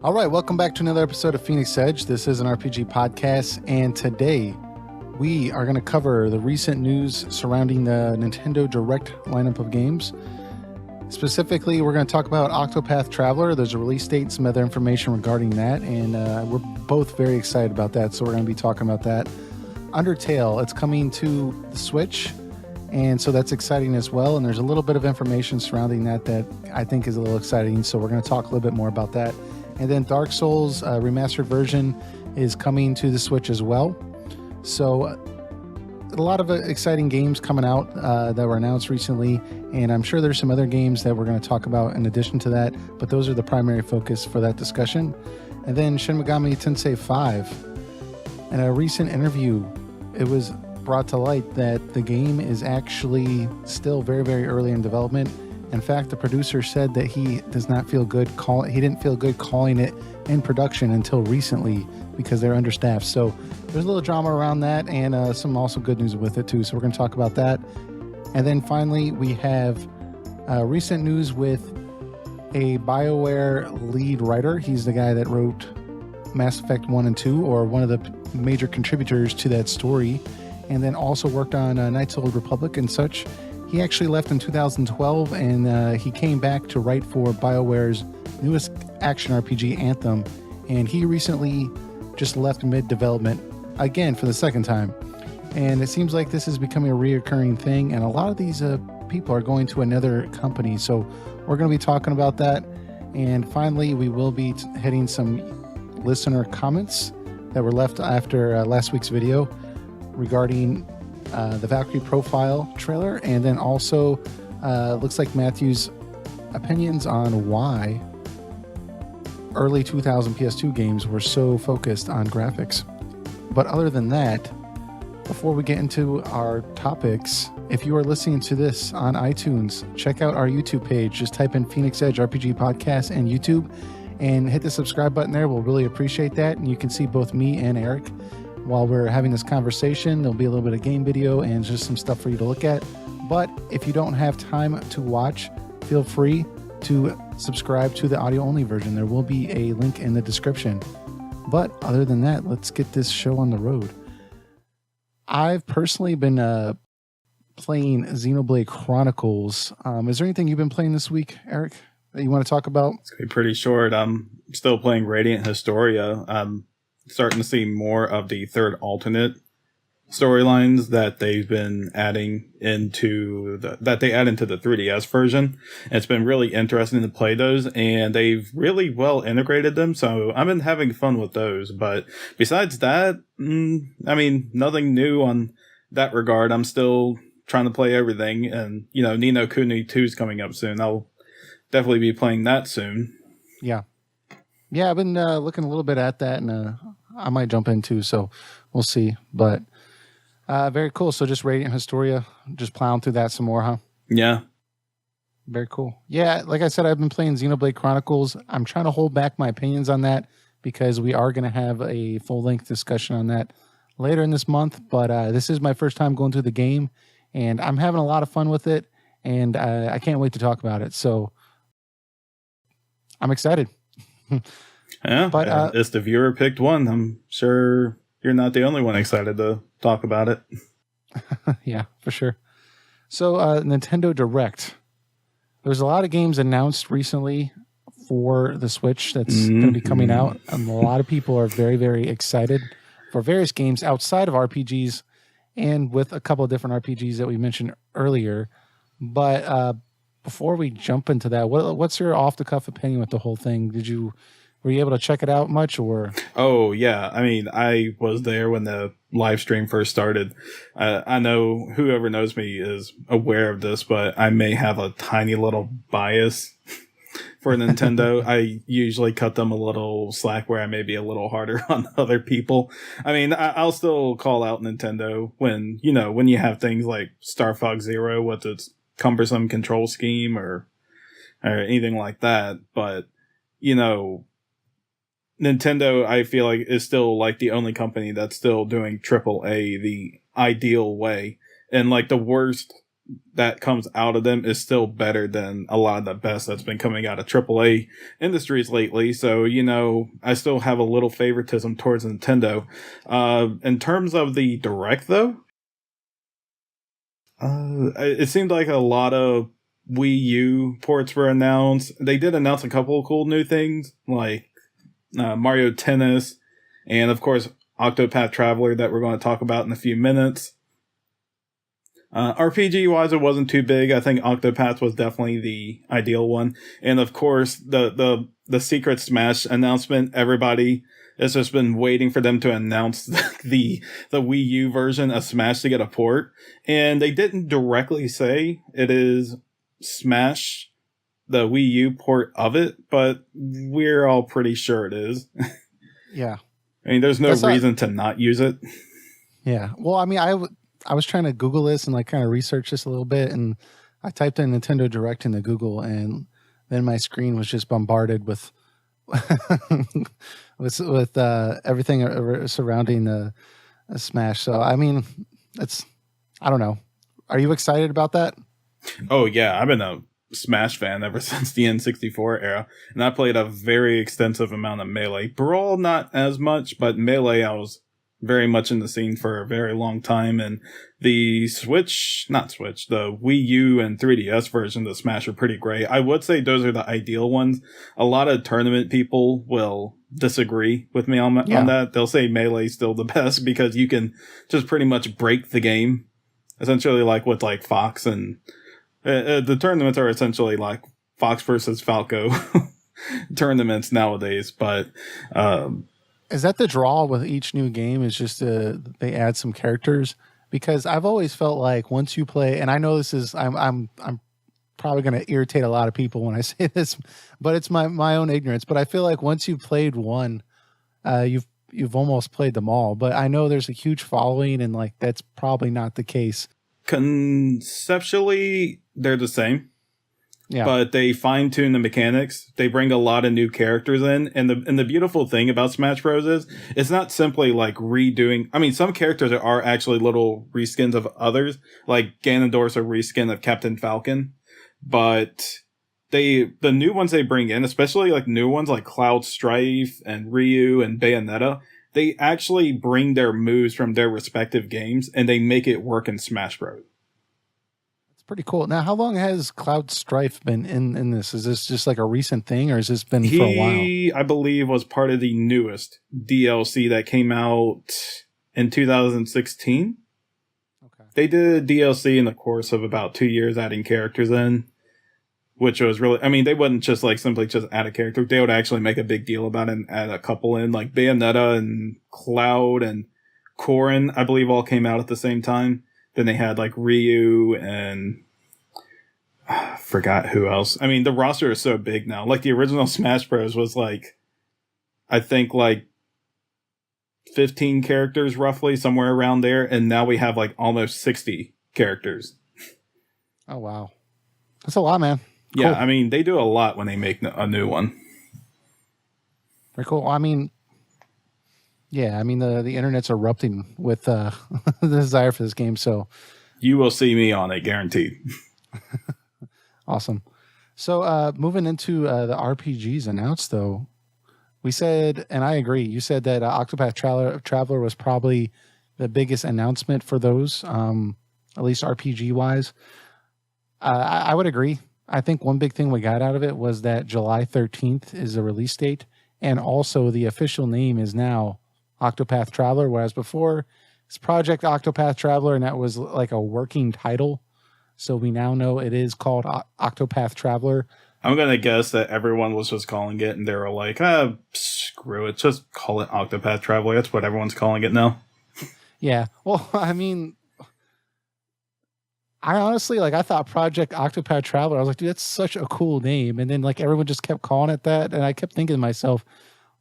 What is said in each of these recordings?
All right, welcome back to another episode of Phoenix Edge. This is an RPG podcast, and today we are going to cover the recent news surrounding the Nintendo Direct lineup of games. Specifically, we're going to talk about Octopath Traveler. There's a release date and some other information regarding that, and we're both very excited about that, so we're going to be talking about that. Undertale, it's coming to the Switch, and so that's exciting as well, and there's a little bit of information surrounding that I think is a little exciting, so we're going to talk a little bit more about that. And then Dark Souls remastered version is coming to the Switch as well. So a lot of exciting games coming out that were announced recently. And I'm sure there's some other games that we're going to talk about in addition to that. But those are the primary focus for that discussion. And then Shin Megami Tensei 5. In a recent interview, it was brought to light that the game is actually still very, very early in development. In fact, the producer said that he does not feel good he didn't feel good calling it in production until recently because they're understaffed. So there's a little drama around that and some also good news with it too. So we're going to talk about that. And then finally, we have recent news with a BioWare lead writer. He's the guy that wrote Mass Effect 1 and 2, or one of the major contributors to that story, and then also worked on Knights of the Old Republic and such. He actually left in 2012, and he came back to write for BioWare's newest action RPG, Anthem, and he recently just left mid-development again for the second time. And it seems like this is becoming a reoccurring thing, and a lot of these people are going to another company, so we're going to be talking about that. And finally, we will be hitting some listener comments that were left after last week's video regarding the Valkyrie Profile trailer, and then also looks like Matthew's opinions on why early 2000 PS2 games were so focused on graphics. But other than that, before we get into our topics, if you are listening to this on iTunes, check out our YouTube page. Just type in Phoenix Edge RPG Podcast and YouTube and hit the subscribe button there. We'll really appreciate that. And you can see both me and Eric while we're having this conversation. There'll be a little bit of game video and just some stuff for you to look at. But if you don't have time to watch, feel free to subscribe to the audio only version. There will be a link in the description. But other than that, let's get this show on the road. I've personally been playing Xenoblade Chronicles. Is there anything you've been playing this week, Eric, that you want to talk about? It's going to be pretty short. I'm still playing Radiant Historia. Starting to see more of the third alternate storylines that they've been adding into that they add into the 3DS version. And it's been really interesting to play those, and they've really well integrated them. So I've been having fun with those. But besides that, nothing new on that regard. I'm still trying to play everything, and Ni no Kuni 2 is coming up soon. I'll definitely be playing that soon. Yeah, I've been looking a little bit at that, and I might jump in too, so we'll see. But very cool. So just Radiant Historia, just plowing through that some more, huh? Yeah. Very cool. Yeah, like I said, I've been playing Xenoblade Chronicles. I'm trying to hold back my opinions on that because we are going to have a full-length discussion on that later in this month. But this is my first time going through the game, and I'm having a lot of fun with it, and I can't wait to talk about it. So I'm excited. Yeah, but it's the viewer picked one. I'm sure you're not the only one excited to talk about it. Yeah, for sure. So Nintendo Direct. There's a lot of games announced recently for the Switch that's going to be coming out. And a lot of people are very, very excited for various games outside of RPGs and with a couple of different RPGs that we mentioned earlier. But before we jump into that, what's your off-the-cuff opinion with the whole thing? Were you able to check it out much, or? Oh, yeah. I mean, I was there when the live stream first started. I know whoever knows me is aware of this, but I may have a tiny little bias for Nintendo. I usually cut them a little slack where I may be a little harder on other people. I mean, I'll still call out Nintendo when you have things like Star Fox Zero with its cumbersome control scheme or anything like that. But, Nintendo, I feel like, is still like the only company that's still doing AAA the ideal way. And like the worst that comes out of them is still better than a lot of the best that's been coming out of AAA industries lately. So, I still have a little favoritism towards Nintendo. In terms of the Direct, though, it seemed like a lot of Wii U ports were announced. They did announce a couple of cool new things, like Mario Tennis, and of course, Octopath Traveler that we're going to talk about in a few minutes. RPG wise, it wasn't too big. I think Octopath was definitely the ideal one. And of course, the Secret Smash announcement, everybody has just been waiting for them to announce the Wii U version of Smash to get a port. And they didn't directly say it is Smash, the Wii U port of it, but we're all pretty sure it is. Yeah. I mean, there's no reason to not use it. Yeah. Well, I mean, I was trying to Google this and like kind of research this a little bit, and I typed in Nintendo Direct into Google, and then my screen was just bombarded with with everything surrounding the Smash. So I mean, I don't know. Are you excited about that? Oh yeah, I've been a Smash fan ever since the N64 era, and I played a very extensive amount of Melee. Brawl not as much, but Melee I was very much in the scene for a very long time, and the the Wii U and 3DS version of Smash are pretty great. I would say those are the ideal ones. A lot of tournament people will disagree with me on that. They'll say Melee's still the best because you can just pretty much break the game. Essentially like with like Fox, and the tournaments are essentially like Fox versus Falco tournaments nowadays, but is that the draw with each new game? Is just they add some characters? Because I've always felt like once you play, and I know this is I'm probably going to irritate a lot of people when I say this, but it's my own ignorance. But I feel like once you've played one, you've almost played them all. But I know there's a huge following, and like that's probably not the case. Conceptually, they're the same. Yeah. But they fine tune the mechanics. They bring a lot of new characters in, and the beautiful thing about Smash Bros is it's not simply like redoing. I mean, some characters are actually little reskins of others, like Ganondorf's a reskin of Captain Falcon. But the new ones they bring in, especially like new ones like Cloud Strife and Ryu and Bayonetta, they actually bring their moves from their respective games and they make it work in Smash Bros. Pretty cool. Now, how long has Cloud Strife been in this? Is this just like a recent thing, or has this been for a while? He, I believe, was part of the newest DLC that came out in 2016. Okay. They did DLC in the course of about 2 years, adding characters in, which was really, I mean, they wouldn't just like simply just add a character. They would actually make a big deal about it and add a couple in, like Bayonetta and Cloud and Corrin, I believe, all came out at the same time. Then they had like Ryu and I forgot who else. I mean, the roster is so big now. Like the original Smash Bros was like, I think like 15 characters roughly, somewhere around there. And now we have like almost 60 characters. Oh, wow. That's a lot, man. Yeah, cool. I mean, they do a lot when they make a new one. Very cool. I mean, yeah, I mean, the internet's erupting with the desire for this game, so... You will see me on it, guaranteed. Awesome. So, moving into the RPGs announced, though, we said, and I agree, you said that Octopath Traveler was probably the biggest announcement for those, at least RPG-wise. I would agree. I think one big thing we got out of it was that July 13th is the release date, and also the official name is now Octopath Traveler, whereas before it's Project Octopath Traveler, and that was like a working title. So we now know it is called Octopath Traveler. I'm going to guess that everyone was just calling it, and they were like, screw it, just call it Octopath Traveler. That's what everyone's calling it now. Yeah. Well, I mean, I honestly, like, I thought Project Octopath Traveler, I was like, dude, that's such a cool name. And then, like, everyone just kept calling it that. And I kept thinking to myself,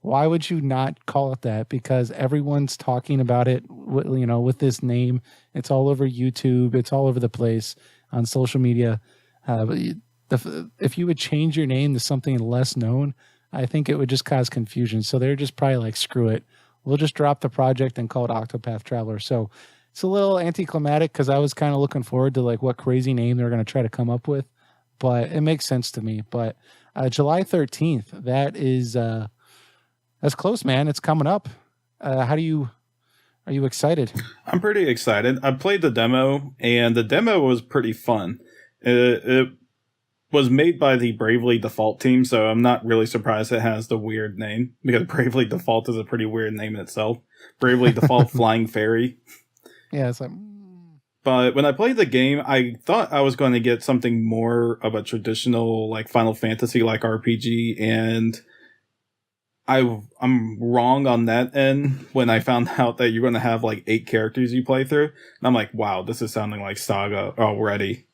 why would you not call it that? Because everyone's talking about it, you know, with this name. It's all over YouTube. It's all over the place on social media. If you would change your name to something less known, I think it would just cause confusion. So they're just probably like, screw it. We'll just drop the project and call it Octopath Traveler. So it's a little anticlimactic because I was kind of looking forward to like what crazy name they're going to try to come up with, but it makes sense to me. But July 13th, that's close, man. It's coming up. Are you excited? I'm pretty excited. I played the demo, and the demo was pretty fun. It was made by the Bravely Default team, so I'm not really surprised it has the weird name, because Bravely Default is a pretty weird name in itself. Bravely Default Flying Fairy. Yeah, it's like. But when I played the game, I thought I was going to get something more of a traditional, like Final Fantasy like RPG, and I'm wrong on that end when I found out that you're going to have like 8 characters you play through. And I'm like, wow, this is sounding like Saga already.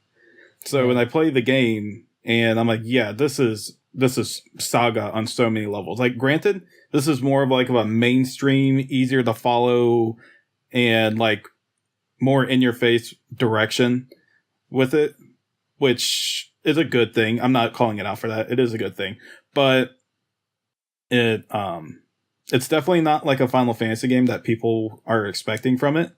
So when I play the game, and I'm like, yeah, this is Saga on so many levels. Like, granted, this is more of like a mainstream, easier to follow, and like more in your face direction with it, which is a good thing. I'm not calling it out for that. It is a good thing, but it's definitely not like a Final Fantasy game that people are expecting from it.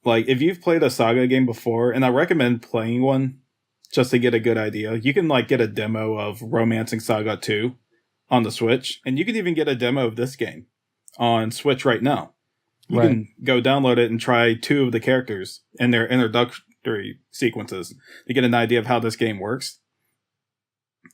Like, if you've played a Saga game before, and I recommend playing one just to get a good idea, you can like get a demo of Romancing Saga 2 on the Switch, and you can even get a demo of this game on Switch right now. You can go download it and try 2 of the characters in their introductory sequences to get an idea of how this game works.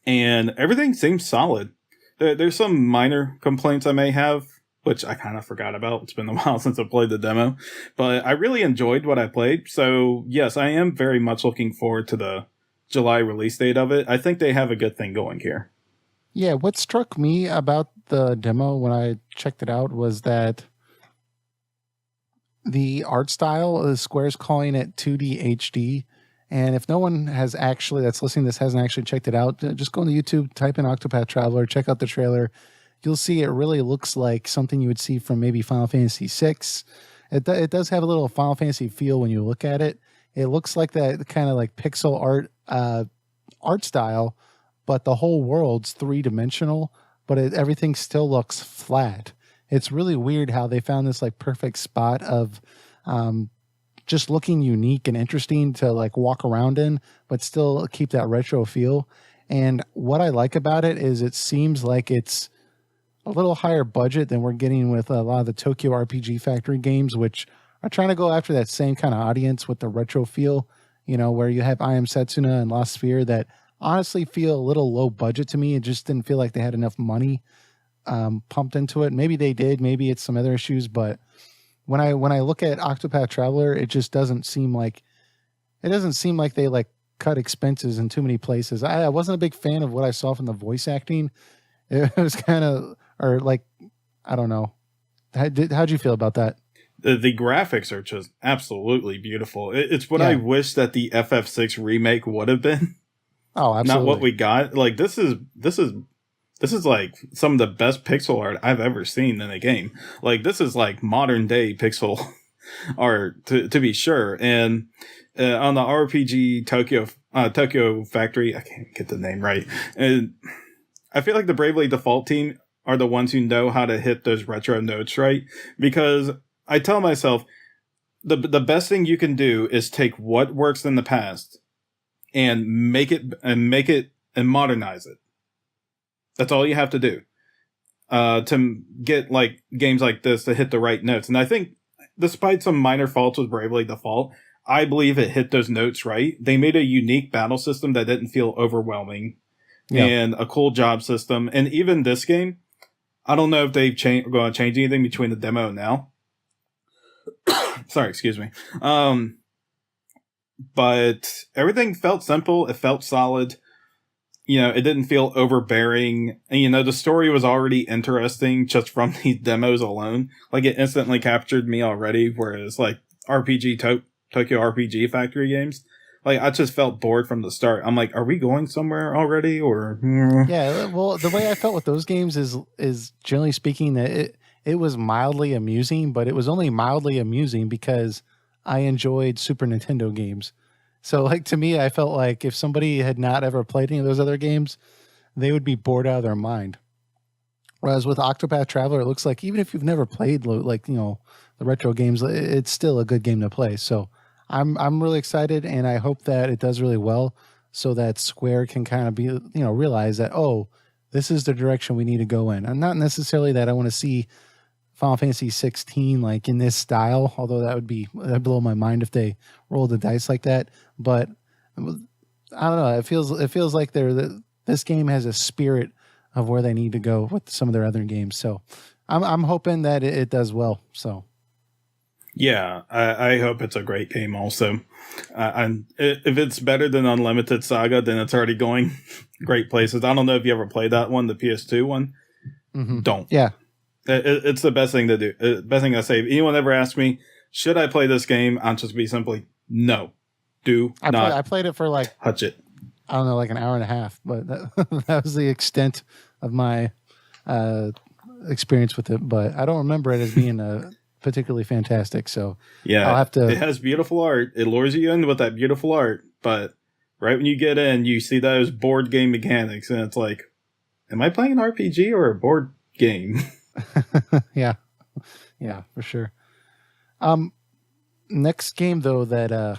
And everything seems solid. There's some minor complaints I may have, which I kind of forgot about. It's been a while since I played the demo. But I really enjoyed what I played. So, yes, I am very much looking forward to the July release date of it. I think they have a good thing going here. Yeah, what struck me about the demo when I checked it out was that the art style, Square's calling it 2D HD. And if no one has actually, that's listening to this, hasn't actually checked it out, just go on YouTube, type in Octopath Traveler, check out the trailer. You'll see it really looks like something you would see from maybe Final Fantasy VI. It does have a little Final Fantasy feel when you look at it. It looks like that kind of like pixel art style, but the whole world's 3-dimensional, but everything still looks flat. It's really weird how they found this like perfect spot of just looking unique and interesting to like walk around in, but still keep that retro feel. And what I like about it is it seems like it's a little higher budget than we're getting with a lot of the Tokyo RPG Factory games, which are trying to go after that same kind of audience with the retro feel, you know, where you have I Am Setsuna and Lost Sphere that honestly feel a little low budget to me. It just didn't feel like they had enough money pumped into it. Maybe they did, maybe it's some other issues, but when I look at Octopath Traveler, it just doesn't seem like they like cut expenses in too many places. I wasn't a big fan of what I saw from the voice acting. It was kind of, or like, I don't know. How'd you feel about that? The graphics are just absolutely beautiful. It's what I wish that the FF6 remake would have been. Oh, absolutely. Not what we got. Like, this is like some of the best pixel art I've ever seen in a game. Like, this is like modern day pixel art to be sure. And on the RPG Tokyo Factory, I can't get the name right. And I feel like the Bravely Default team are the ones who know how to hit those retro notes right. Because I tell myself, the best thing you can do is take what works in the past and make it and modernize it. That's all you have to do to get like games like this to hit the right notes. And I think, despite some minor faults with Bravely Default, I believe it hit those notes right. They made a unique battle system that didn't feel overwhelming, and a cool job system. And even this game, I don't know if they've going to change anything between the demo and now. Sorry, excuse me. But everything felt simple. It felt solid. You know, it didn't feel overbearing. And, you know, the story was already interesting just from these demos alone. Like, it instantly captured me already, whereas, like, Tokyo RPG Factory games, like, I just felt bored from the start. I'm like, are we going somewhere already, or... Yeah, well, the way I felt with those games is generally speaking that it was mildly amusing, but it was only mildly amusing because I enjoyed Super Nintendo games. So, like, to me, I felt like if somebody had not ever played any of those other games, they would be bored out of their mind. Whereas with Octopath Traveler, it looks like even if you've never played like the retro games, it's still a good game to play. So I'm really excited, and I hope that it does really well, so that Square can kind of be realize that, oh, this is the direction we need to go in, and not necessarily that I want to see Final Fantasy 16 like in this style, although that'd blow my mind if they rolled the dice like that. But I don't know. It feels like this game has a spirit of where they need to go with some of their other games. So I'm hoping that it does well. So yeah, I hope it's a great game also. And if it's better than Unlimited Saga, then it's already going great places. I don't know if you ever played that one, the PS2 one. Mm-hmm. Don't. Yeah. It's the best thing to do. Best thing I say. If anyone ever asks me, should I play this game? I'll just be simply, no. I played it for like... touch it. I don't know, like an hour and a half, but that was the extent of my experience with it. But I don't remember it as being particularly fantastic. So yeah, I'll have to. It has beautiful art. It lures you in with that beautiful art, but right when you get in, you see those board game mechanics, and it's like, am I playing an RPG or a board game? Yeah, for sure. Next game though that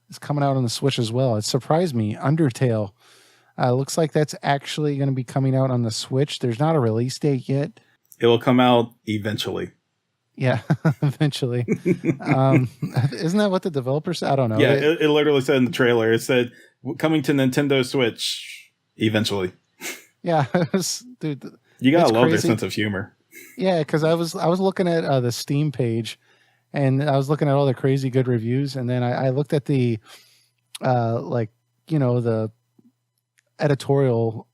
is coming out on the Switch as well. It surprised me. Undertale. Looks like that's actually going to be coming out on the Switch. There's not a release date yet. It will come out eventually. Yeah, eventually. Isn't that what the developer said? I don't know. Yeah, it literally said in the trailer. It said coming to Nintendo Switch eventually. Yeah, dude. You gotta love their sense of humor. Yeah, because I was looking at the Steam page, and I was looking at all the crazy good reviews, and then I looked at the the editorial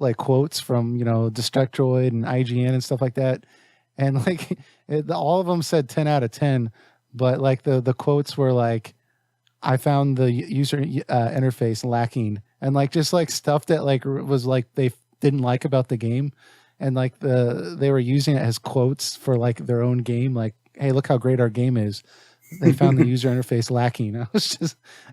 like quotes from Destructoid and IGN and stuff like that, and like all of them said 10 out of 10, but like the quotes were like, I found the user interface lacking, and like just like stuff that like was like they didn't like about the game, and like they were using it as quotes for like their own game, like, hey, look how great our game is. They found the user interface lacking.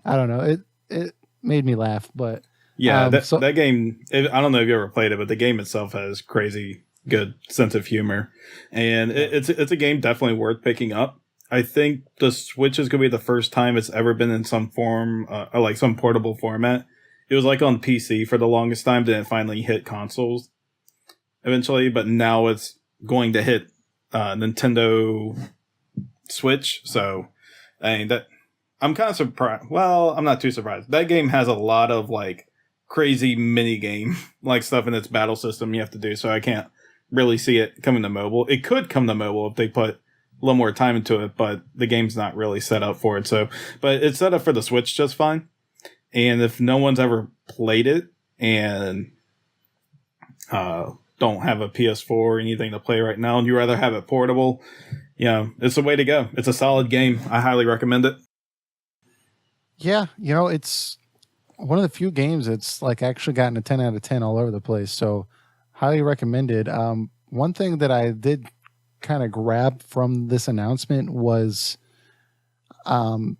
I don't know. It made me laugh, but yeah, that game, I don't know if you ever played it, but the game itself has crazy good sense of humor, and it's a game definitely worth picking up. I think the Switch is going to be the first time it's ever been in some form, or like some portable format. It was like on PC for the longest time, then it finally hit consoles eventually, but now it's going to hit Nintendo Switch. So, I mean, I'm kind of surprised. Well, I'm not too surprised. That game has a lot of like crazy mini game like stuff in its battle system you have to do. So I can't really see it coming to mobile. It could come to mobile if they put a little more time into it, but the game's not really set up for it. So, but it's set up for the Switch just fine. And if no one's ever played it and don't have a PS4 or anything to play right now, and you rather have it portable, it's the way to go. It's a solid game. I highly recommend it. Yeah, it's one of the few games that's like actually gotten a 10 out of 10 all over the place. So highly recommended. One thing that I did kind of grab from this announcement was the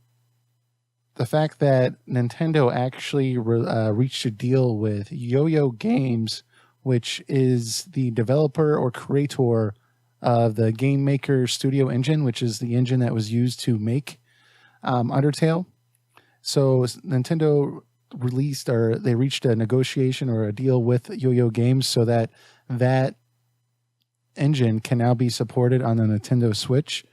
fact that Nintendo actually reached a deal with Yo-Yo Games, which is the developer or creator of the Game Maker Studio engine, which is the engine that was used to make Undertale. So Nintendo they reached a negotiation or a deal with Yo-Yo Games so that engine can now be supported on the Nintendo Switch.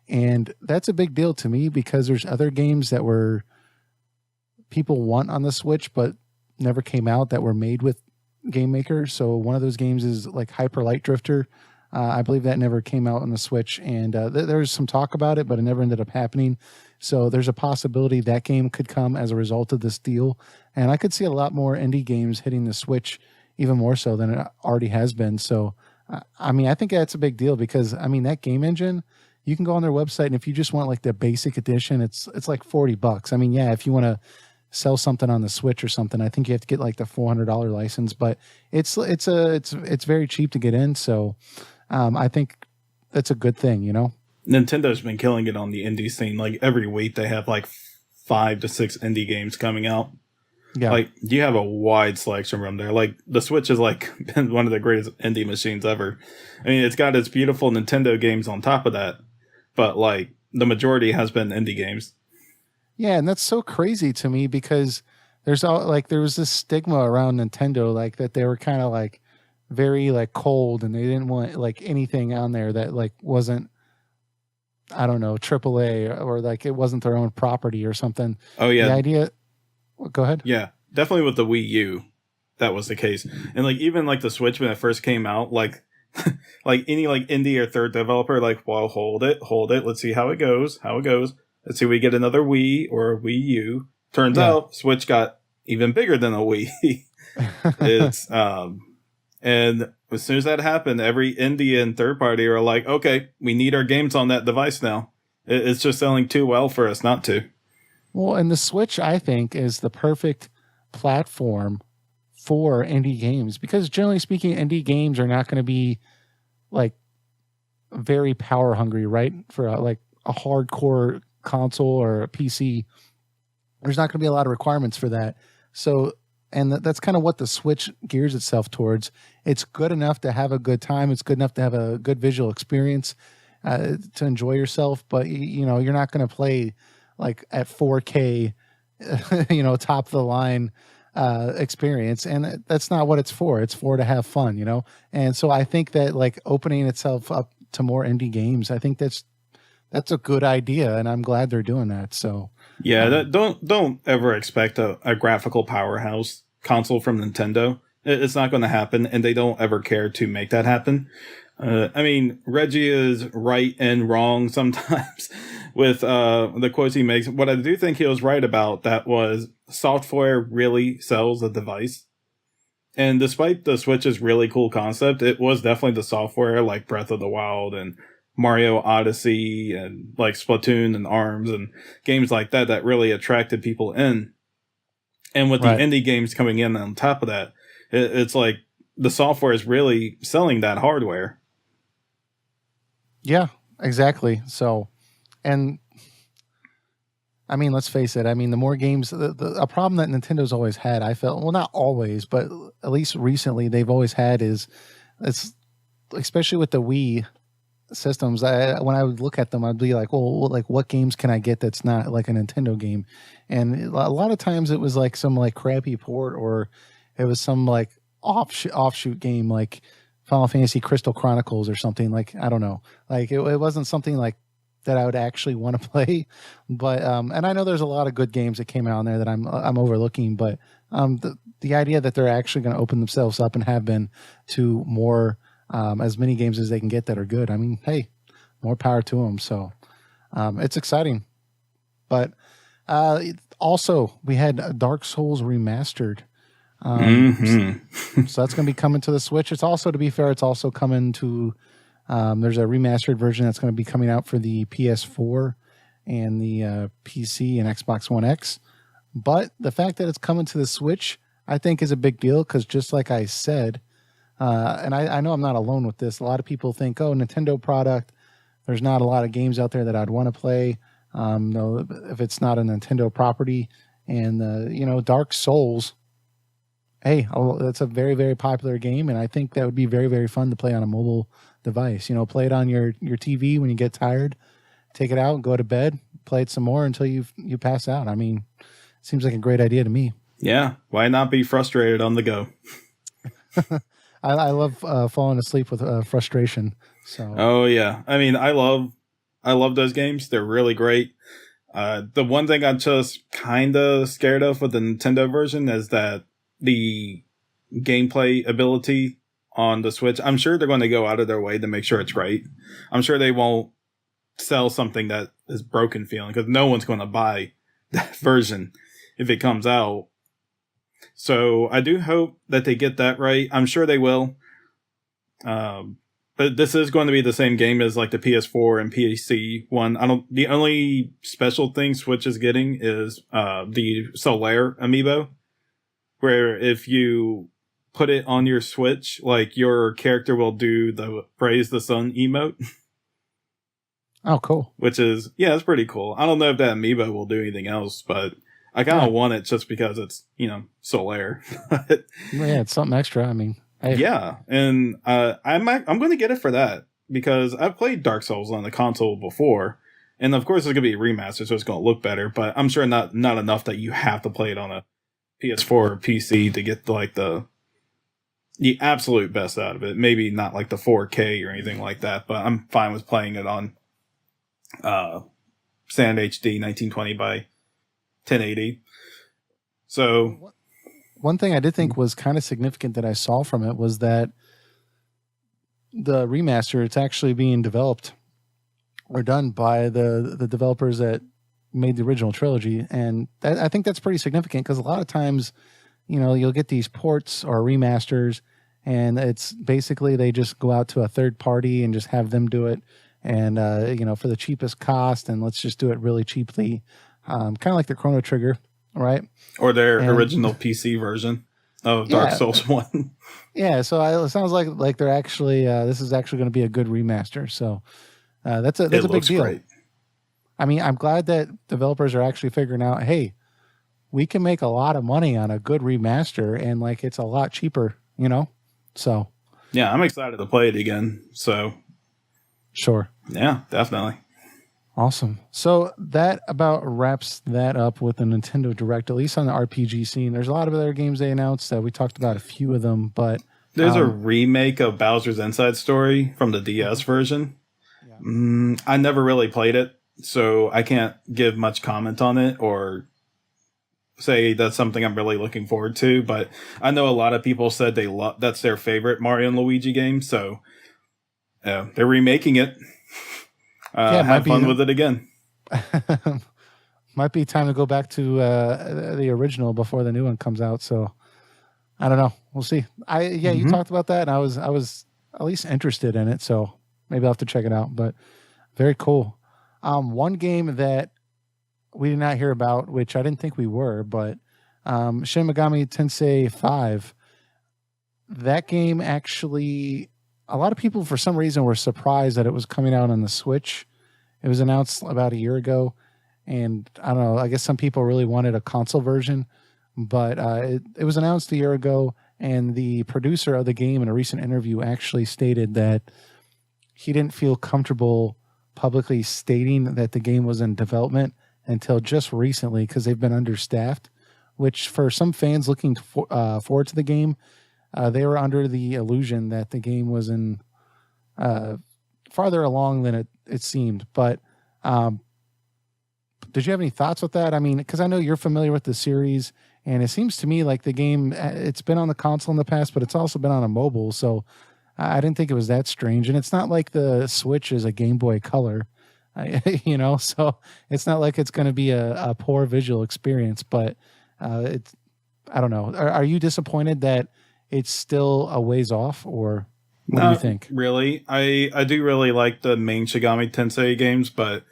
And that's a big deal to me because there's other games that were people want on the Switch but never came out that were made with Game Maker. So one of those games is like Hyper Light Drifter. I believe that never came out on the Switch, and there's some talk about it, but it never ended up happening. So there's a possibility that game could come as a result of this deal, and I could see a lot more indie games hitting the Switch, even more so than it already has been. So, I mean, I think that's a big deal because, I mean, that game engine, you can go on their website, and if you just want like the basic edition, it's like $40. I mean, yeah, if you want to sell something on the Switch or something, I think you have to get like the $400 license, but it's very cheap to get in. So I think that's a good thing, Nintendo's been killing it on the indie scene. Like every week they have like 5 to 6 indie games coming out. Yeah. Like, you have a wide selection from there. Like, the Switch has like been one of the greatest indie machines ever. I mean, it's got its beautiful Nintendo games on top of that, but like the majority has been indie games. Yeah, and that's so crazy to me because there was this stigma around Nintendo, like that they were kind of like very like cold and they didn't want like anything on there that like wasn't, I don't know, AAA, or like it wasn't their own property or something. Oh The yeah, idea, go ahead. yeah, definitely with the Wii U, that was the case. And like even like the Switch when it first came out, like like any like indie or third developer, like, well, hold it, let's see how it goes, Let's see, we get another Wii or a Wii U. Turns Yeah. out Switch got even bigger than a Wii. It's and as soon as that happened, every indie and third party are like, okay, we need our games on that device now. It's just selling too well for us not to. Well, and the Switch, I think, is the perfect platform for indie games because generally speaking, indie games are not going to be like very power hungry, right? For like a hardcore console or a PC, there's not going to be a lot of requirements for that. So, and that's kind of what the Switch gears itself towards. It's good enough to have a good time. It's good enough to have a good visual experience, to enjoy yourself. But you know, you're not going to play like at 4K, you know, top of the line experience, and that's not what it's for. It's for to have fun, you know. And so I think that like opening itself up to more indie games, I think that's a good idea, and I'm glad they're doing that. So yeah, don't ever expect a graphical powerhouse console from Nintendo. It's not going to happen, and they don't ever care to make that happen. I mean, Reggie is right and wrong sometimes with the quotes he makes. What I do think he was right about that was software really sells a device. And despite the Switch's really cool concept, it was definitely the software like Breath of the Wild and Mario Odyssey and like Splatoon and ARMS and games like that that really attracted people in. And with right. the indie games coming in on top of that, it's like the software is really selling that hardware. Yeah, exactly. So, and I mean, let's face it. I mean, the more games, a problem that Nintendo's always had, I felt, well, not always, but at least recently, they've always had is, it's especially with the Wii systems. When I would look at them, I'd be like, well, like what games can I get that's not like a Nintendo game? And a lot of times it was like some like crappy port, or it was some like offshoot game like Final Fantasy Crystal Chronicles or something. Like, I don't know, like it wasn't something like that I would actually want to play. But and I know there's a lot of good games that came out in there that I'm overlooking, but the idea that they're actually going to open themselves up and have been to more, as many games as they can get that are good, I mean, hey, more power to them. So it's exciting. But also we had Dark Souls Remastered. So that's going to be coming to the Switch. It's also, to be fair, it's also coming to, there's a remastered version that's going to be coming out for the PS4 and the PC and Xbox One X. But the fact that it's coming to the Switch, I think, is a big deal because just like I said, and I know I'm not alone with this, a lot of people think, oh, Nintendo product, there's not a lot of games out there that I'd want to play, no, if it's not a Nintendo property. And, you know, Dark Souls, hey, that's a very, very popular game, and I think that would be very, very fun to play on a mobile device. You know, play it on your TV when you get tired, take it out, go to bed, play it some more until you pass out. I mean, it seems like a great idea to me. Yeah, why not be frustrated on the go? I love falling asleep with frustration. So. Oh yeah, I mean, I love those games. They're really great. The one thing I'm just kind of scared of with the Nintendo version is that the gameplay ability on the Switch, I'm sure they're going to go out of their way to make sure it's right. I'm sure they won't sell something that is broken feeling, because no one's going to buy that version if it comes out. So I do hope that they get that right. I'm sure they will. But this is going to be the same game as like the PS4 and PC one. The only special thing Switch is getting is the Solaire amiibo, where if you put it on your Switch, like your character will do the Praise the Sun emote. Oh, cool. Which is, yeah, it's pretty cool. I don't know if that amiibo will do anything else, but I kind of want it just because it's, Solaire. Yeah, it's something extra. I mean, hey. Yeah, and I'm going to get it for that because I've played Dark Souls on the console before, and of course it's going to be remastered, so it's going to look better. But I'm sure not enough that you have to play it on a PS4 or PC to get like the absolute best out of it. Maybe not like the 4K or anything like that, but I'm fine with playing it on Standard HD 1920 by 1080. So one thing I did think was kind of significant that I saw from it was that the remaster, it's actually being developed or done by the developers that made the original trilogy. And I think that's pretty significant because a lot of times, you'll get these ports or remasters and it's basically they just go out to a third party and just have them do it. And, for the cheapest cost, and let's just do it really cheaply. Kind of like the Chrono Trigger, right? Or their original PC version of Dark Souls 1. Yeah, so it sounds like they're actually, this is actually going to be a good remaster. So that's a big deal. Great. I mean, I'm glad that developers are actually figuring out, hey, we can make a lot of money on a good remaster and like it's a lot cheaper, So. Yeah, I'm excited to play it again. So. Sure. Yeah, definitely. Awesome. So that about wraps that up with the Nintendo Direct, at least on the RPG scene. There's a lot of other games they announced that we talked about a few of them, but there's a remake of Bowser's Inside Story from the DS version. Yeah. I never really played it, so I can't give much comment on it or say that's something I'm really looking forward to, but I know a lot of people said that's their favorite Mario and Luigi game, so they're remaking it. Have fun with it again. Might be time to go back to the original before the new one comes out. So I don't know. We'll see. You talked about that, and I was at least interested in it. So maybe I'll have to check it out. But very cool. One game that we did not hear about, which I didn't think we were, but Shin Megami Tensei 5. That game actually. A lot of people, for some reason, were surprised that it was coming out on the Switch. It was announced about a year ago, and I don't know. I guess some people really wanted a console version, but it was announced a year ago, and the producer of the game in a recent interview actually stated that he didn't feel comfortable publicly stating that the game was in development until just recently because they've been understaffed, which for some fans looking forward to the game, they were under the illusion that the game was in farther along than it seemed. But did you have any thoughts with that? I mean, because I know you're familiar with the series, and it seems to me like the game, it's been on the console in the past, but it's also been on a mobile. So I didn't think it was that strange. And it's not like the Switch is a Game Boy Color, so it's not like it's going to be a poor visual experience. But it's, I don't know. Are you disappointed that it's still a ways off, or what do you think? Really, I do really like the main Shigami Tensei games, but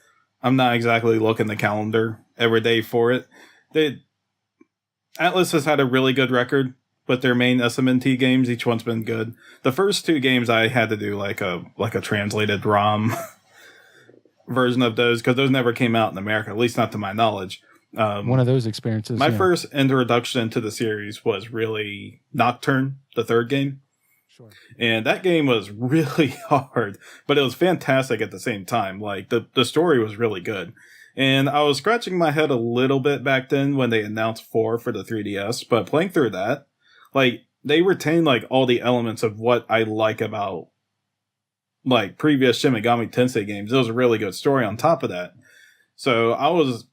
I'm not exactly looking the calendar every day for it. Atlas has had a really good record with their main SMNT games. Each one's been good. The first two games I had to do like a translated ROM version of those because those never came out in America, at least not to my knowledge. One of those experiences. My first introduction to the series was really Nocturne, the third game. Sure. And that game was really hard, but it was fantastic at the same time. Like the story was really good. And I was scratching my head a little bit back then when they announced 4 for the 3DS, but playing through that, like they retain like all the elements of what I like about like previous Shin Megami Tensei games. It was a really good story on top of that. So I was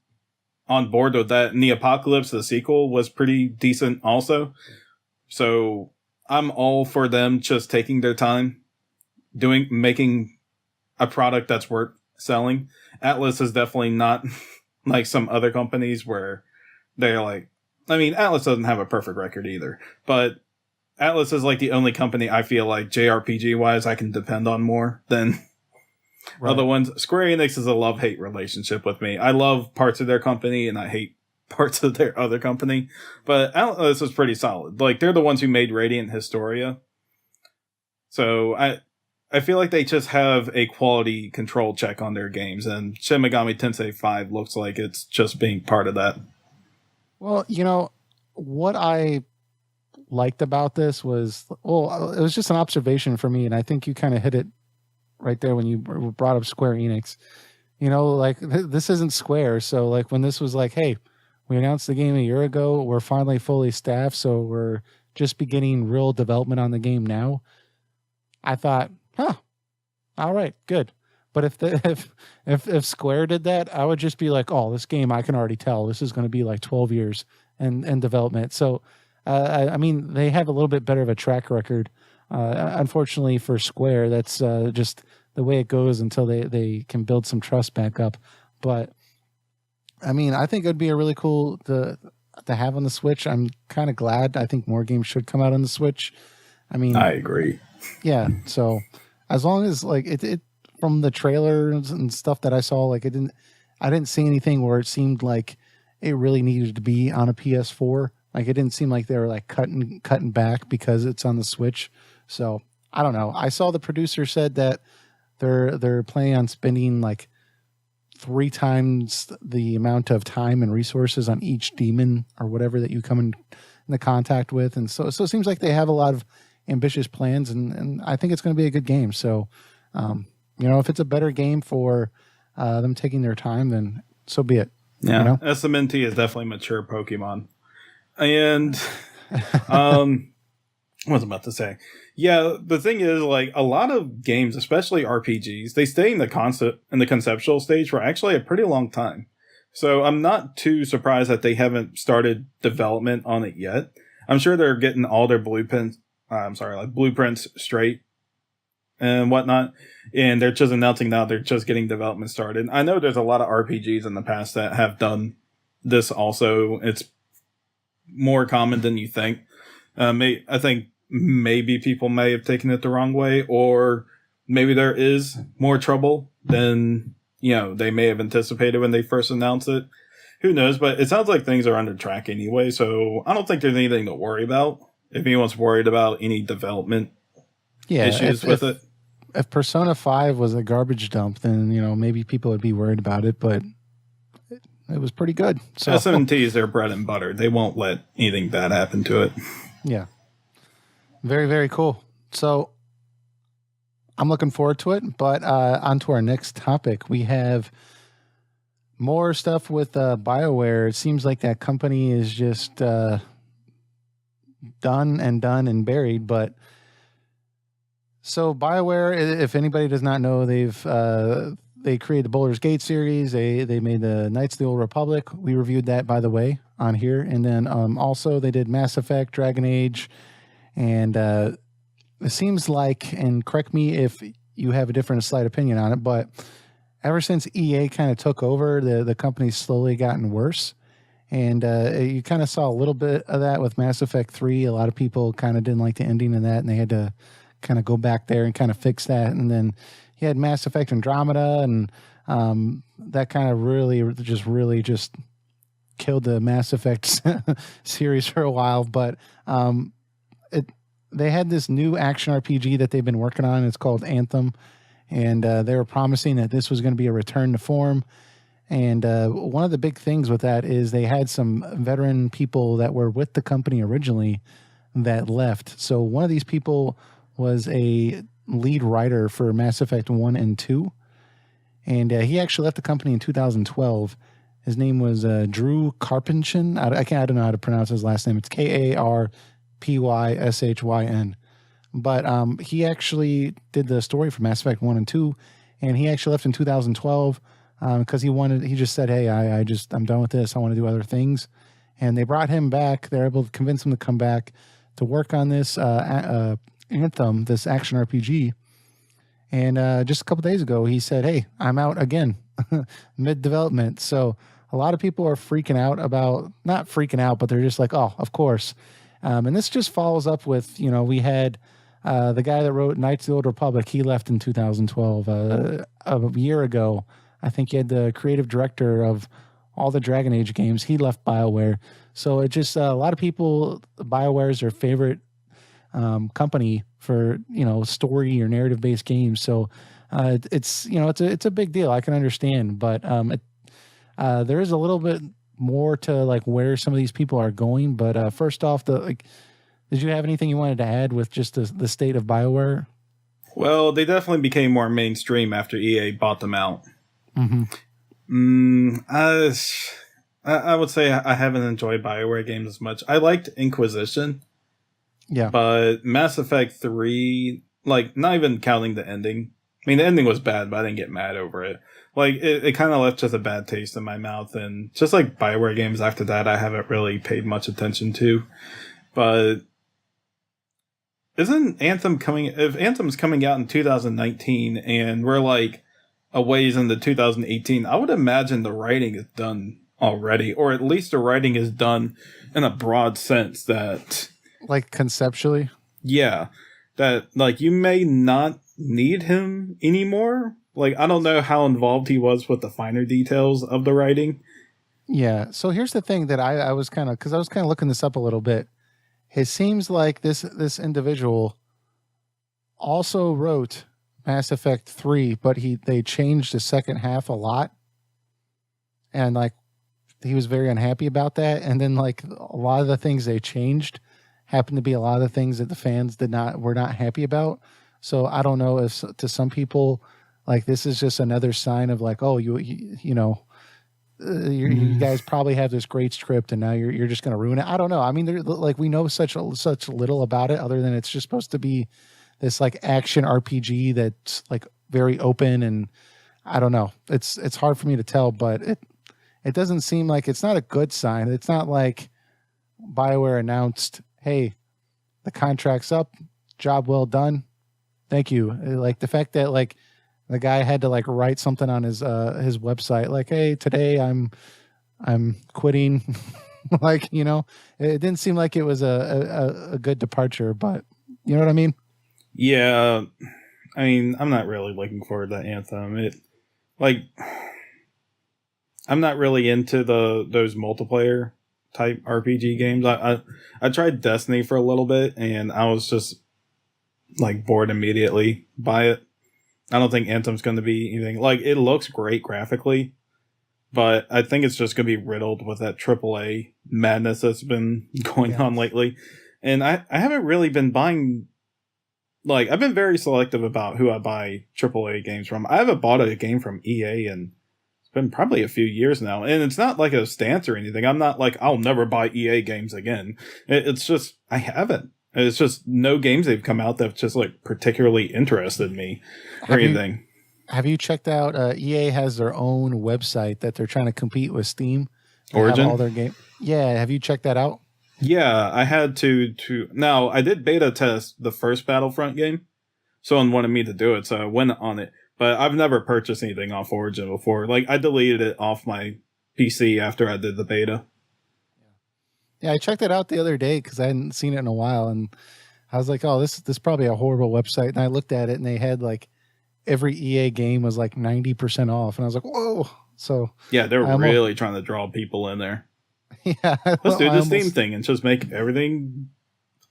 on board with that. And the Apocalypse, the sequel, was pretty decent also. So I'm all for them just taking their time making a product that's worth selling. Atlas is definitely not like some other companies where they're like, I mean, Atlas doesn't have a perfect record either, but Atlas is like the only company I feel like JRPG wise I can depend on more than other ones. Square Enix is a love-hate relationship with me. I love parts of their company and I hate parts of their other company, but Atlas is pretty solid. Like they're the ones who made Radiant Historia. So I feel like they just have a quality control check on their games, and Shin Megami Tensei 5 looks like it's just being part of that. Well, what I liked about this was, well, it was just an observation for me, and I think you kind of hit it right there when you brought up Square Enix. Like this isn't Square, so like when this was like, hey, we announced the game a year ago, we're finally fully staffed, so we're just beginning real development on the game now. I thought, huh, all right, good. But if the if Square did that, I would just be like, oh, this game I can already tell this is going to be like 12 years in development. So, I mean, they have a little bit better of a track record. Unfortunately for Square, that's just the way it goes until they can build some trust back up. But I mean, I think it would be a really cool to have on the Switch. I'm kind of glad. I think more games should come out on the Switch. I mean, I agree. yeah. So as long as like it from the trailers and stuff that I saw, like I didn't see anything where it seemed like it really needed to be on a PS4. Like it didn't seem like they were like cutting back because it's on the Switch. So I don't know. I saw the producer said that they're planning on spending like 3 times the amount of time and resources on each demon or whatever that you come in the contact with, and so it seems like they have a lot of ambitious plans, and I think it's going to be a good game. So, if it's a better game for them taking their time, then so be it. Yeah, SMNT is definitely mature Pokemon, and what was I about to say? Yeah, the thing is, like, a lot of games, especially RPGs, they stay in the conceptual stage for actually a pretty long time. So I'm not too surprised that they haven't started development on it yet. I'm sure they're getting all their blueprints straight and whatnot, and they're just announcing now they're just getting development started. I know there's a lot of RPGs in the past that have done this also. It's more common than you think. I think maybe people may have taken it the wrong way, or maybe there is more trouble than they may have anticipated when they first announced it. Who knows? But it sounds like things are under track anyway, so I don't think there's anything to worry about. If anyone's worried about any development issues with it. If Persona 5 was a garbage dump, then maybe people would be worried about it, but it was pretty good. So SMT is their bread and butter. They won't let anything bad happen to it. Yeah. Very, very cool. So I'm looking forward to it, but on to our next topic. We have more stuff with BioWare. It seems like that company is just done and buried. But so BioWare, if anybody does not know, they created the Baldur's Gate series. They made the Knights of the Old Republic. We reviewed that, by the way, on here. And then also they did Mass Effect, Dragon Age, and it seems like, and correct me if you have a different slight opinion on it, but ever since EA kind of took over, the company's slowly gotten worse. And you kind of saw a little bit of that with Mass Effect 3. A lot of people kind of didn't like the ending of that, and they had to kind of go back there and kind of fix that. And then you had Mass Effect Andromeda, and that kind of really just killed the Mass Effect series for a while. But they had this new action RPG that they've been working on. It's called Anthem, and they were promising that this was going to be a return to form. And one of the big things with that is they had some veteran people that were with the company originally that left. So one of these people was a lead writer for Mass Effect 1 and 2, and he actually left the company in 2012. His name was Drew Karpyshyn. I don't know how to pronounce his last name. It's Karpyshyn. But he actually did the story for Mass Effect 1 and 2, and he actually left in 2012 because he just said, hey, I'm done with this. I want to do other things. And they brought him back. They're able to convince him to come back to work on this Anthem, this action RPG. And just a couple days ago, he said, hey, I'm out again, mid-development. So a lot of people are freaking out about, not freaking out, but they're just like, oh, of course. And this just follows up with, we had the guy that wrote Knights of the Old Republic. He left in 2012. A year ago, I think he had the creative director of all the Dragon Age games. He left BioWare. So it just, a lot of people, BioWare is their favorite company for, story or narrative based games. So it's a big deal. I can understand, but there is a little bit more to like where some of these people are going. But first off, did you have anything you wanted to add with just the state of BioWare? Well, they definitely became more mainstream after EA bought them out. Mm-hmm. I would say I haven't enjoyed BioWare games as much. I liked Inquisition. Yeah. But Mass Effect 3, like, not even counting the ending. I mean, the ending was bad, but I didn't get mad over it. Like, it kind of left just a bad taste in my mouth. And just like BioWare games after that, I haven't really paid much attention to. But isn't Anthem coming... If Anthem's coming out in 2019 and we're like a ways into 2018, I would imagine the writing is done already. Or at least the writing is done in a broad sense that... Like conceptually? Yeah. That, like, you may not need him anymore. Like, I don't know how involved he was with the finer details of the writing. Yeah. So here's the thing that I was kind of, because I was kind of looking this up a little bit. It seems like this individual also wrote Mass Effect 3, but they changed the second half a lot. And, like, he was very unhappy about that. And then, like, a lot of the things they changed happened to be a lot of the things that the fans were not happy about. So I don't know if to some people, like, this is just another sign of like, oh, you know, you guys probably have this great script and now you're just going to ruin it. I don't know. I mean, like, we know such little about it other than it's just supposed to be this like action RPG that's like very open, and I don't know. It's hard for me to tell, but it doesn't seem like, it's not a good sign. It's not like BioWare announced, hey, the contract's up, job well done, thank you. Like the fact that like the guy had to like write something on his website, like, hey, today I'm quitting. Like, you know, it didn't seem like it was a good departure, but you know what I mean? Yeah. I mean, I'm not really looking forward to Anthem. I'm not really into those multiplayer type RPG games. I tried Destiny for a little bit and I was just like bored immediately by it. I don't think Anthem's going to be anything like, it looks great graphically, but I think it's just going to be riddled with that AAA madness that's been going on lately. And I haven't really been buying, like, I've been very selective about who I buy AAA games from. I haven't bought a game from EA and been probably a few years now, and it's not like a stance or anything. I'm not like, I'll never buy EA games again. It's just, I haven't. It's just no games they've come out that just like particularly interested me or anything. Have you checked out, EA has their own website that they're trying to compete with Steam. Origin? All their game. Yeah. Have you checked that out? Yeah, I had to. Now, I did beta test the first Battlefront game. Someone wanted me to do it, so I went on it. But I've never purchased anything off Origin before. Like, I deleted it off my PC after I did the beta. Yeah, I checked it out the other day because I hadn't seen it in a while, and I was like, "Oh, this is probably a horrible website." And I looked at it, and they had like every EA game was like 90% off, and I was like, "Whoa!" So yeah, they're really trying to draw people in there. Yeah, let's do the Steam thing and just make everything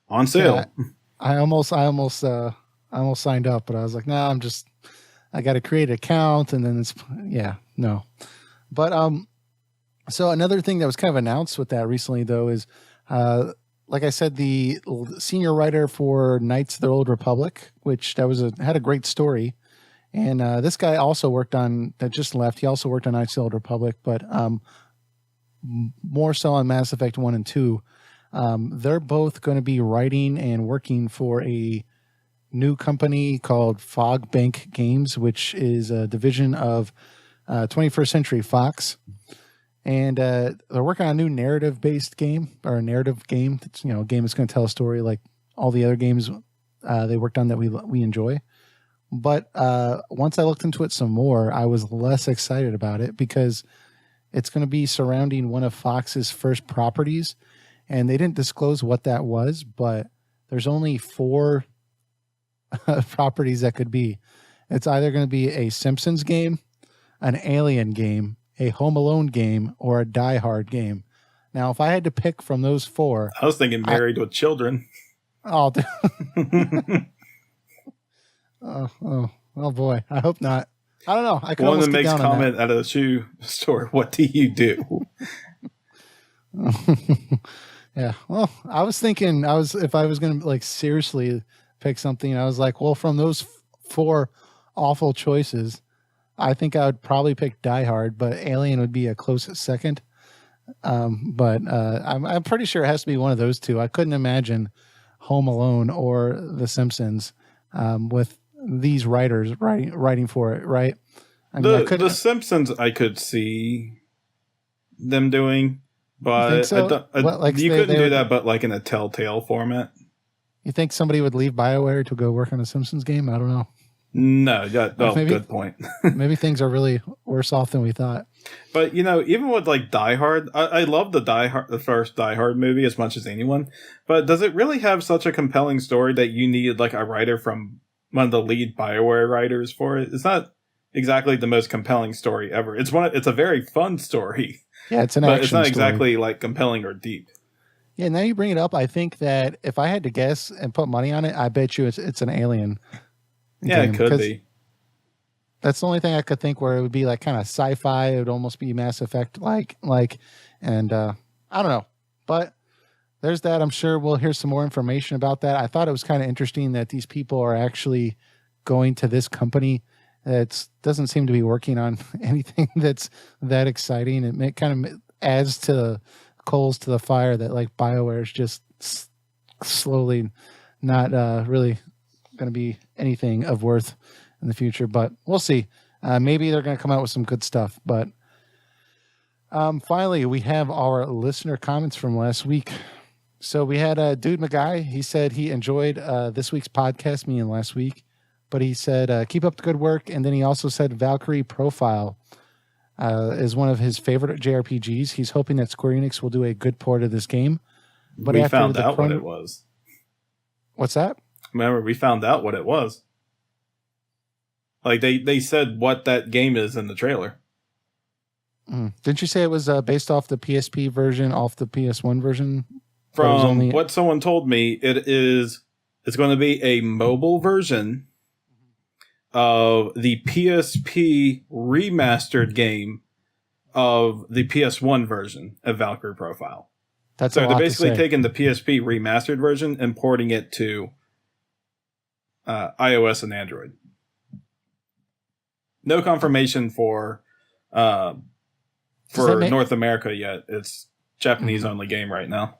on sale. Yeah, I almost signed up, but I was like, "Nah, I got to create an account," and then no. But so another thing that was kind of announced with that recently, though, is like I said, the senior writer for Knights of the Old Republic, which had a great story, and this guy also worked on, that just left. He also worked on Knights of the Old Republic, but more so on Mass Effect 1 and 2. They're both going to be writing and working for a new company called Fogbank Games, which is a division of 21st Century Fox. And they're working on a new narrative-based game, or a narrative game. It's, a game that's going to tell a story like all the other games they worked on that we enjoy. But once I looked into it some more, I was less excited about it because it's going to be surrounding one of Fox's first properties. And they didn't disclose what that was, but there's only 4 properties that could be. It's either going to be a Simpsons game, an Alien game, a Home Alone game, or a Die Hard game. Now, if I had to pick from those 4, I was thinking Married with Children. Oh, oh boy! I hope not. I don't know. I could one that makes comment at a shoe store. What do you do? Yeah. Well, I was thinking if I was going to like seriously pick something, I was like, well, from those four awful choices, I think I would probably pick Die Hard, but Alien would be a close second. But I'm pretty sure it has to be one of those two. I couldn't imagine Home Alone or The Simpsons with these writers writing for it, right? I mean, The Simpsons I could see them doing, but think so? you couldn't do that, but like in a Telltale format. You think somebody would leave BioWare to go work on a Simpsons game? I don't know. No, Maybe, good point. Maybe things are really worse off than we thought. But even with like Die Hard, I love the first Die Hard movie as much as anyone. But does it really have such a compelling story that you need like a writer from one of the lead BioWare writers for it? It's not exactly the most compelling story ever. It's a very fun story. Yeah, it's an but action it's not story. exactly like compelling or deep. Yeah, now you bring it up. I think that if I had to guess and put money on it, I bet you it's an Alien. Yeah, it could be. That's the only thing I could think where it would be like kind of sci-fi. It would almost be Mass Effect like, and I don't know. But there's that. I'm sure we'll hear some more information about that. I thought it was kind of interesting that these people are actually going to this company that doesn't seem to be working on anything that's that exciting. It kind of adds to coals to the fire that like BioWare is just slowly not really going to be anything of worth in the future, but we'll see. Maybe they're going to come out with some good stuff. But finally, we have our listener comments from last week. So we had Dude McGuy. He said he enjoyed this week's podcast, me and last week, but he said keep up the good work. And then he also said Valkyrie Profile is one of his favorite JRPGs. He's hoping that Square Enix will do a good port of this game. But we found out what it was. What's that? Remember, we found out what it was. Like they said what that game is in the trailer. Didn't you say it was based off the PSP version, off the PS1 version? From what someone told me, it's going to be a mobile version of the PSP remastered game of the PS1 version of Valkyrie Profile. So they're basically taking the PSP remastered version and porting it to iOS and Android. No confirmation for North America yet. It's Japanese only game right now.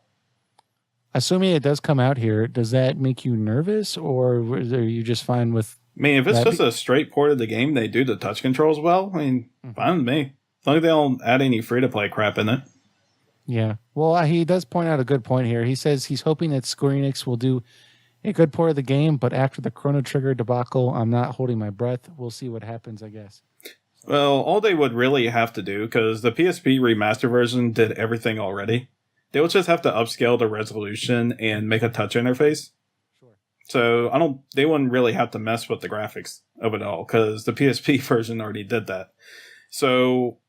Assuming it does come out here, does that make you nervous, or are you just fine with? I mean, if it's just a straight port of the game, they do the touch controls well. I mean, fine with me. As long as they don't add any free to play crap in it. Yeah. Well, he does point out a good point here. He says he's hoping that Square Enix will do a good port of the game, but after the Chrono Trigger debacle, I'm not holding my breath. We'll see what happens, I guess. Well, all they would really have to do, because the PSP remaster version did everything already, they would just have to upscale the resolution and make a touch interface. Sure. So they wouldn't really have to mess with the graphics of it all, because the PSP version already did that. So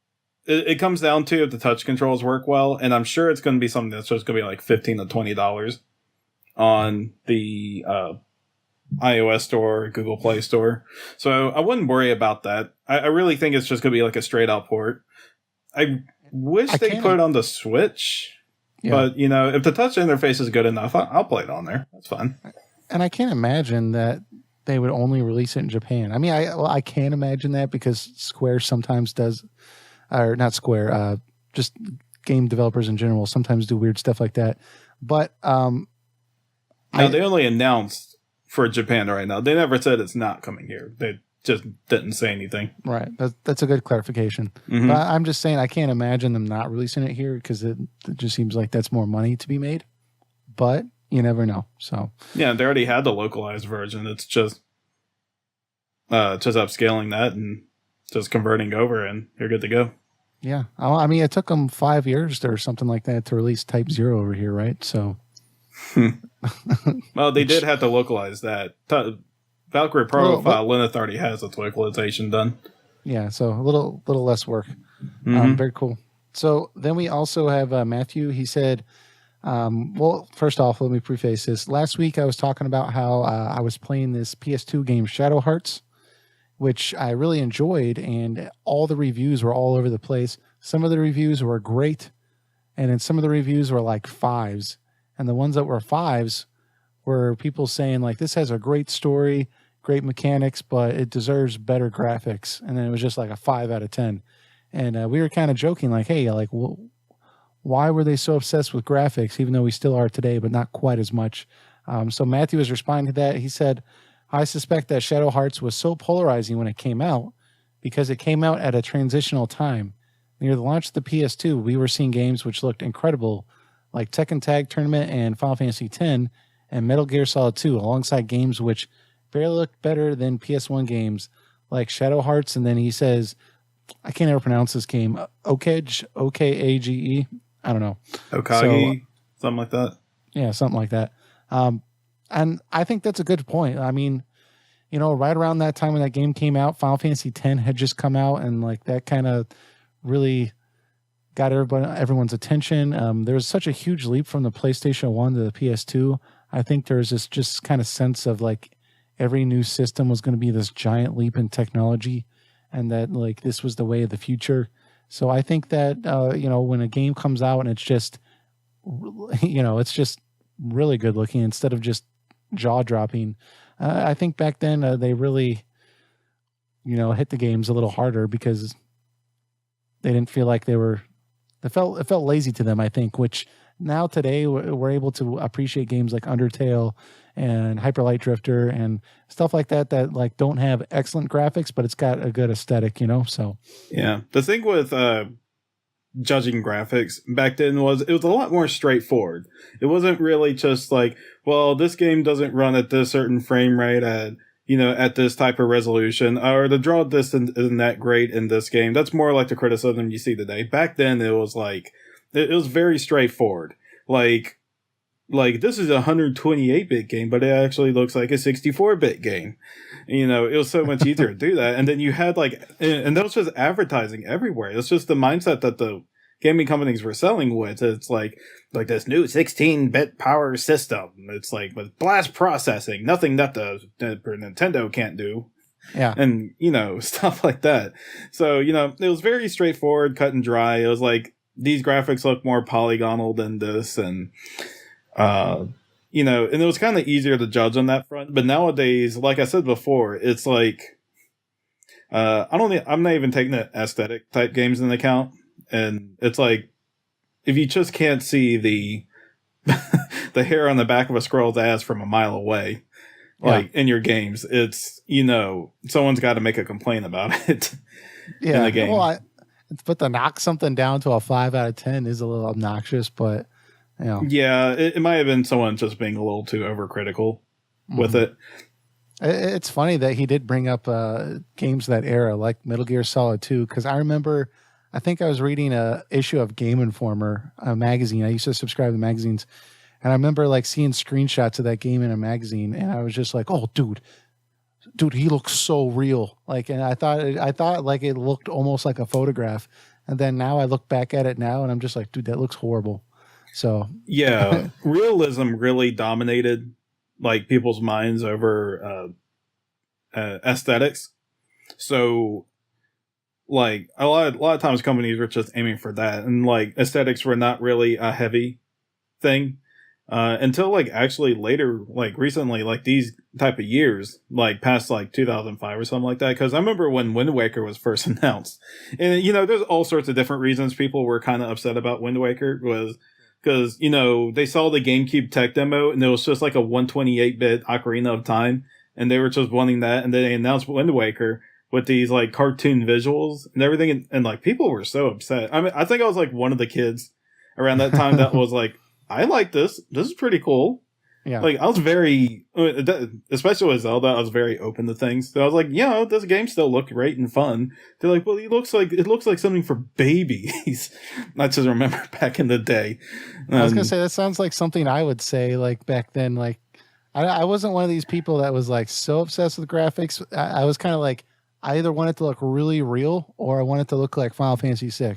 it comes down to if the touch controls work well, and I'm sure it's going to be something that's just going to be like $15 to $20 on the iOS store, Google Play store. So I wouldn't worry about that. I really think it's just going to be like a straight out port. I wish they put it on the Switch, but if the touch interface is good enough, I'll play it on there. That's fine. And I can't imagine that they would only release it in Japan. I mean, I can imagine that because Square sometimes does, or not Square, just game developers in general sometimes do weird stuff like that. But they only announced for Japan right now. They never said it's not coming here. They just didn't say anything. Right. That's a good clarification. Mm-hmm. But I'm just saying I can't imagine them not releasing it here because it just seems like that's more money to be made. But you never know. So yeah, they already had the localized version. It's just upscaling that and just converting over, and you're good to go. Yeah. I mean, it took them 5 years or something like that to release Type 0 over here, right? So. Well, they did have to localize that. Valkyrie Profile, Lilith already has its localization done. Yeah, so a little less work. Mm-hmm. Very cool. So then we also have Matthew. He said, well, first off, let me preface this. Last week I was talking about how I was playing this PS2 game, Shadow Hearts, which I really enjoyed, and all the reviews were all over the place. Some of the reviews were great, and then some of the reviews were like 5s, and the ones that were 5s were people saying like this has a great story, great mechanics, but it deserves better graphics. And then it was just like a 5 out of 10. And we were kind of joking like, hey, like, why were they so obsessed with graphics, even though we still are today, but not quite as much? So Matthew was responding to that. He said, I suspect that Shadow Hearts was so polarizing when it came out because it came out at a transitional time. Near the launch of the PS2, we were seeing games which looked incredible, like Tekken Tag Tournament and Final Fantasy X and Metal Gear Solid 2, alongside games which barely looked better than PS1 games like Shadow Hearts. And then he says, I can't ever pronounce this game, Okage, O-K-A-G-E. I don't know. Okage, something like that. Yeah, something like that. And I think that's a good point. I mean, you know, right around that time when that game came out, Final Fantasy X had just come out, and like that kind of really got everyone's attention. There was such a huge leap from the PlayStation 1 to the PS2. I think there's this just kind of sense of like every new system was going to be this giant leap in technology, and that like this was the way of the future. So I think that, you know, when a game comes out and it's just, you know, it's just really good looking instead of just jaw dropping. I think back then they really, you know, hit the games a little harder because they didn't feel like it felt lazy to them, I think, which now today we're able to appreciate games like Undertale and Hyper Light Drifter and stuff like that like don't have excellent graphics, but it's got a good aesthetic, you know? So yeah, the thing with judging graphics back then was it was a lot more straightforward. It wasn't really just like, well, this game doesn't run at this certain frame rate at, you know, at this type of resolution, or the draw distance isn't that great in this game. That's more like the criticism you see today. Back then it was like, it was very straightforward. Like this is a 128-bit game, but it actually looks like a 64-bit game. You know, it was so much easier to do that. And then you had like, and that was just advertising everywhere. It's just the mindset that the gaming companies were selling with. It's like this new 16-bit power system. It's like with blast processing, nothing that the Nintendo can't do. Yeah. And, you know, stuff like that. So, you know, it was very straightforward, cut and dry. It was like, these graphics look more polygonal than this, and you know, and it was kind of easier to judge on that front. But nowadays, like I said before, it's like I'm not even taking the aesthetic type games into account, and it's like if you just can't see the the hair on the back of a squirrel's ass from a mile away, like in your games, it's, you know, someone's got to make a complaint about it in the game. Well, but to knock something down to a 5 out of 10 is a little obnoxious, but you know. Yeah, it might have been someone just being a little too overcritical with it. It's funny that he did bring up games that era, like Metal Gear Solid 2, because I remember, I think I was reading a issue of Game Informer, a magazine. I used to subscribe to magazines, and I remember like seeing screenshots of that game in a magazine, and I was just like, "Oh, dude, he looks so real." Like, and I thought like it looked almost like a photograph. And then now I look back at it now and I'm just like, dude, that looks horrible. So yeah, realism really dominated like people's minds over aesthetics. So like a lot of times companies were just aiming for that, and like aesthetics were not really a heavy thing. Until like actually later, like recently, like these type of years, like past like 2005 or something like that. Because I remember when Wind Waker was first announced, and you know, there's all sorts of different reasons people were kind of upset about Wind Waker, was because, you know, they saw the GameCube tech demo and it was just like a 128-bit Ocarina of Time, and they were just wanting that, and then they announced Wind Waker with these like cartoon visuals and everything, and like people were so upset. I mean, I think I was like one of the kids around that time that was like, I like this. This is pretty cool. Yeah. Like, I was very, especially with Zelda, I was very open to things. So I was like, you know, this game still looked great and fun. They're like, well, it looks like something for babies. I just remember back in the day. I was going to say, that sounds like something I would say, like, back then. Like, I wasn't one of these people that was, like, so obsessed with graphics. I was kind of like, I either want it to look really real or I want it to look like Final Fantasy VI.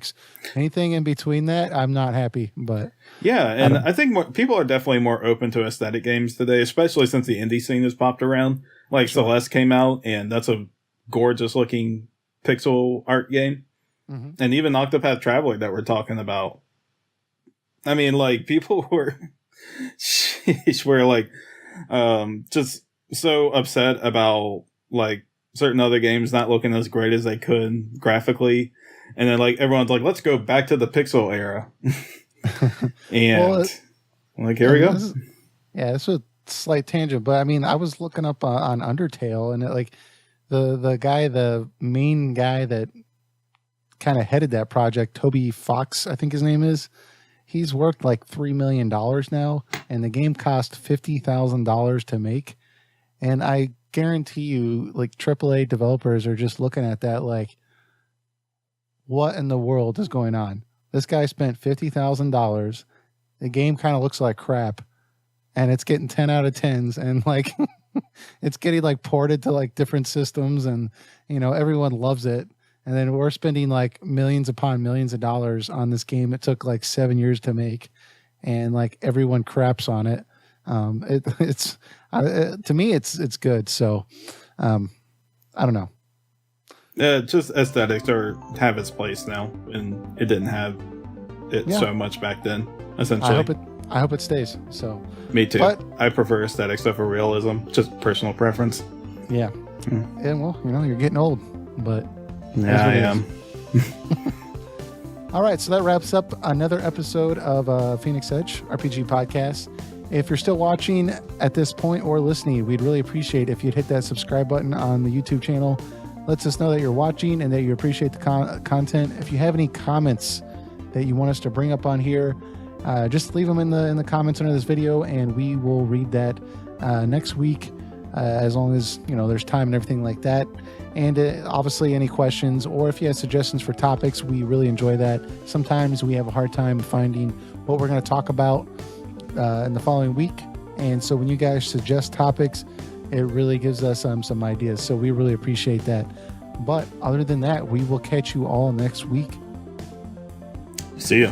Anything in between that, I'm not happy. But yeah, and I think people are definitely more open to aesthetic games today, especially since the indie scene has popped around. Like Celeste came out, and that's a gorgeous looking pixel art game. Mm-hmm. And even Octopath Traveler that we're talking about, I mean, like people were, sheesh, were like, just so upset about like certain other games not looking as great as they could graphically, and then like everyone's like, let's go back to the pixel era, and Well, like here we go. This was a slight tangent, but I mean, I was looking up on Undertale, and like the main guy that kind of headed that project, Toby Fox, I think his name is. He's worth like $3 million now, and the game cost $50,000 to make. And I guarantee you, like AAA developers are just looking at that like, what in the world is going on? This guy spent $50,000. The game kind of looks like crap, and it's getting 10 out of 10s, and like it's getting like ported to like different systems, and everyone loves it. And then we're spending like millions upon millions of dollars on this game. It took like 7 years to make, and like everyone craps on it. It's to me, it's good. So I don't know. Just aesthetics have its place now, and it didn't have it so much back then. Essentially, I hope it stays. So me too. But I prefer aesthetics over realism. Just personal preference. Yeah, and well, you're getting old, but. Yeah, I am. All right, so that wraps up another episode of Phoenix Edge RPG Podcast. If you're still watching at this point or listening, we'd really appreciate if you'd hit that subscribe button on the YouTube channel. Lets us know that you're watching and that you appreciate the content. If you have any comments that you want us to bring up on here, just leave them in the comments under this video, and we will read that next week, as long as there's time and everything like that. And obviously any questions, or if you have suggestions for topics, we really enjoy that. Sometimes we have a hard time finding what we're going to talk about in the following week, and so when you guys suggest topics, it really gives us some ideas, so we really appreciate that. But other than that, we will catch you all next week. See ya.